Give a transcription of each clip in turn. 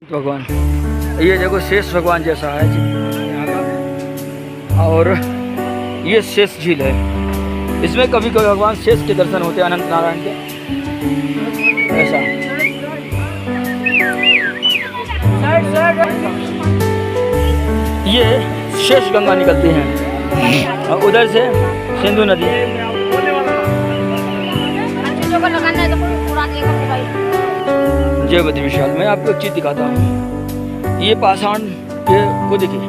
भगवान ये देखो शेष भगवान जैसा है जी यहाँ का। और ये शेष झील है, इसमें कभी कभी भगवान शेष के दर्शन होते हैं, अनंत नारायण के। ऐसा ये शेष गंगा निकलती हैं और उधर से सिंधु नदी। जय बद्री विशाल। मैं आपको एक चीज दिखाता हूँ, ये पाषाण के को देखिए,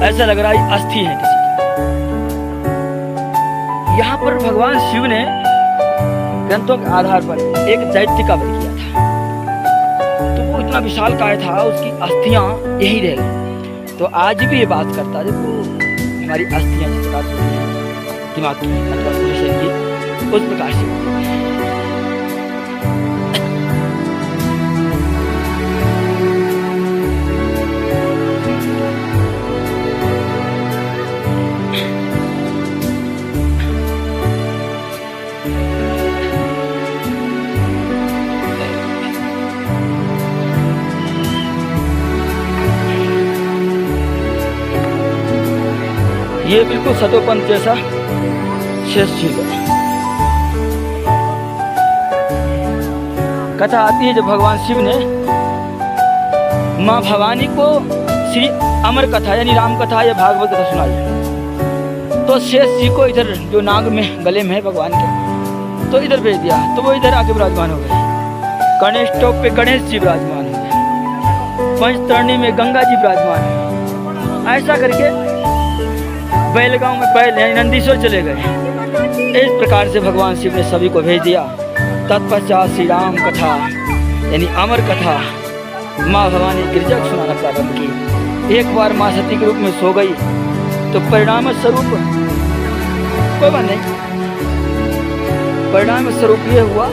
ऐसा लग रहा है अस्थि है किसी की। यहाँ पर भगवान शिव ने ग्रंथों के आधार पर एक दैत्य का वध किया था, तो वो इतना विशाल काय था, उसकी अस्थियां यही रह गई। तो आज भी ये बात करता है, देखो हमारी अस्थियां जिस प्रकार से होती हैं दिमाग की अथवा शरीर की, उस प्रकार से ये बिल्कुल सतोपंथ जैसा शेष झील है। कथा आती है जब भगवान शिव ने माँ भवानी को श्री अमर कथा यानी राम कथा या भागवत कथा सुनाई, तो शेष जी को इधर जो नाग में गले में है भगवान के, तो इधर भेज दिया, तो वो इधर आके विराजमान हो गए। गणेश टॉप पे गणेश जी विराजमान हो गए, पंचतरणी में गंगा जी विराजमान है। ऐसा करके बैलगांव में बैल यानी नंदीश्वर चले गए। इस प्रकार से भगवान शिव ने सभी को भेज दिया। तत्पश्चात श्री राम कथा यानी अमर कथा माँ भवानी गिरजा को सुनाना प्रारंभ की। एक बार माँ सती के रूप में सो गई, तो परिणाम स्वरूप कोई बात नहीं, परिणाम स्वरूप ये हुआ,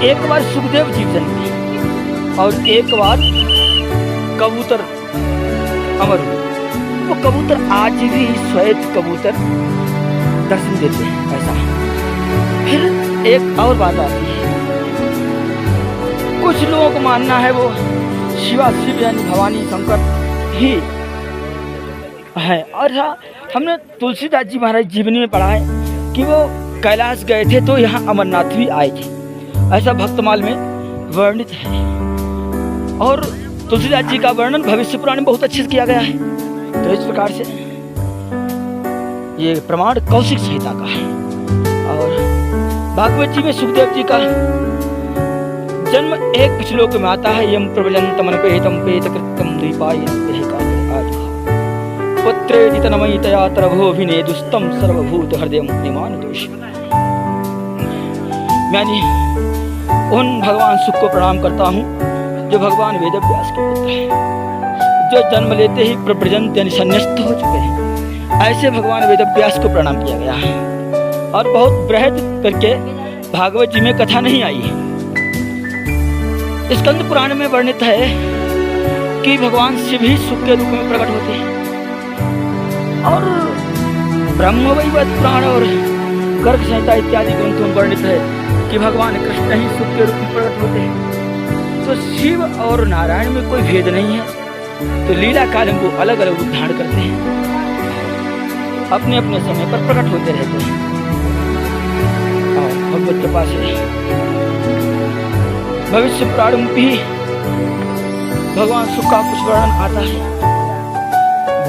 एक बार सुखदेव जी जन्मे और एक बार कबूतर अमर हुए। वो कबूतर आज भी श्वेत कबूतर दर्शन देते हैं। ऐसा फिर एक और बात आती है, कुछ लोगों को मानना है वो शिवा शिव यानी भवानी शंकर ही है। और हमने तुलसीदास जी महाराज जीवनी में पढ़ा है कि वो कैलाश गए थे तो यहाँ अमरनाथ भी आए थे, ऐसा भक्तमाल में वर्णित है। और तुलसीदास जी का वर्णन भविष्य पुराण में बहुत अच्छे से किया गया है। तो इस प्रकार से ये प्रमाण कौशिक संहिता का है। और भागवत जी में सुखदेव जी का जन्म एक पिछलोक में आता है। यम प्रबलंतम अनुपेतम पेत कृत्यम द्वीपाय पुत्रेति तनमयितया तरभोभिनेदुस्तम सर्वभूत हृदयम निमान दोष। यानी उन भगवान सुख को प्रणाम करता हूँ जो भगवान वेदव्यास के पुत्र हैं, जो जन्म लेते ही प्रव्रजंत यानी संन्यस्त हो चुके हैं। ऐसे भगवान वेदव्यास को प्रणाम किया गया है। और बहुत बृहद करके भागवत जी में कथा नहीं आई है। स्कंद पुराण में वर्णित है कि भगवान शिव ही सुख के रूप में प्रकट होते हैं। और ब्रह्मवैवर्त पुराण और गर्ग संहिता इत्यादि ग्रंथों में वर्णित है कि भगवान कृष्ण ही सुख के रूप में प्रकट होते हैं। तो शिव और नारायण में कोई भेद नहीं है। तो लीला काल में वो अलग अलग रूप धारण करते हैं, अपने अपने समय पर प्रकट होते रहते हैं। और भगवत कृपा से भविष्य पुराण में भी भगवान सुख का कुछ वर्णन आता है।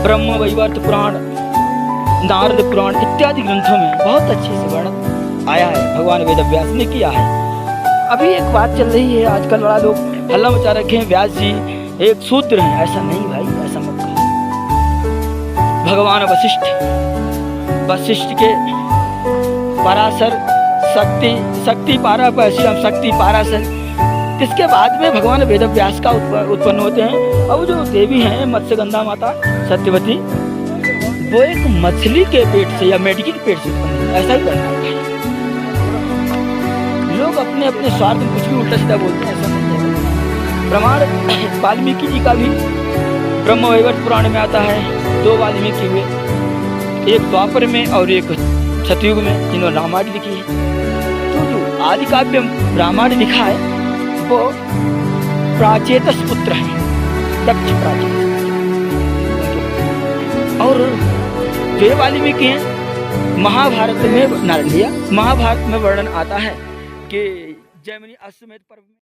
ब्रह्म वैवर्त पुराण, नारद पुराण इत्यादि ग्रंथों में बहुत अच्छे से वर्णन आया है, भगवान वेदव्यास ने किया है। अभी एक बात चल रही है, आजकल बड़ा लोग हल्ला मचा रखे हैं, व्यास जी एक शूद्र है। ऐसा नहीं भाई, ऐसा मत कहो। भगवान वशिष्ठ के पराशर शक्ति पारा परशुराम शक्ति पाराशर, इसके बाद में भगवान वेदव्यास का उत्पन्न होते हैं। और जो देवी हैं मत्स्यगंधा माता सत्यवती, वो एक मछली के पेट से या मेढके के पेट से उत्पन्न हुई। ऐसा ही करना है। लोग अपने अपने स्वार्थ में कुछ भी उल्टा सीधा बोलते हैं, ऐसा नहीं है। प्रमाण वाल्मीकि जी का भी ब्रह्मवैवर्त पुराण में आता है। 2 वाल्मीकि हुए, एक द्वापर में और एक सतयुग में, जिन्होंने रामायण लिखी है। तो जो आदि काव्य रामायण लिखा है वो प्राचेतस पुत्र हैं, दक्ष प्राचेतस। और जो वाल्मीकि हैं, महाभारत में नारायण भैया, महाभारत में वर्णन आता है कि जैमिनी अश्वमेध पर्व में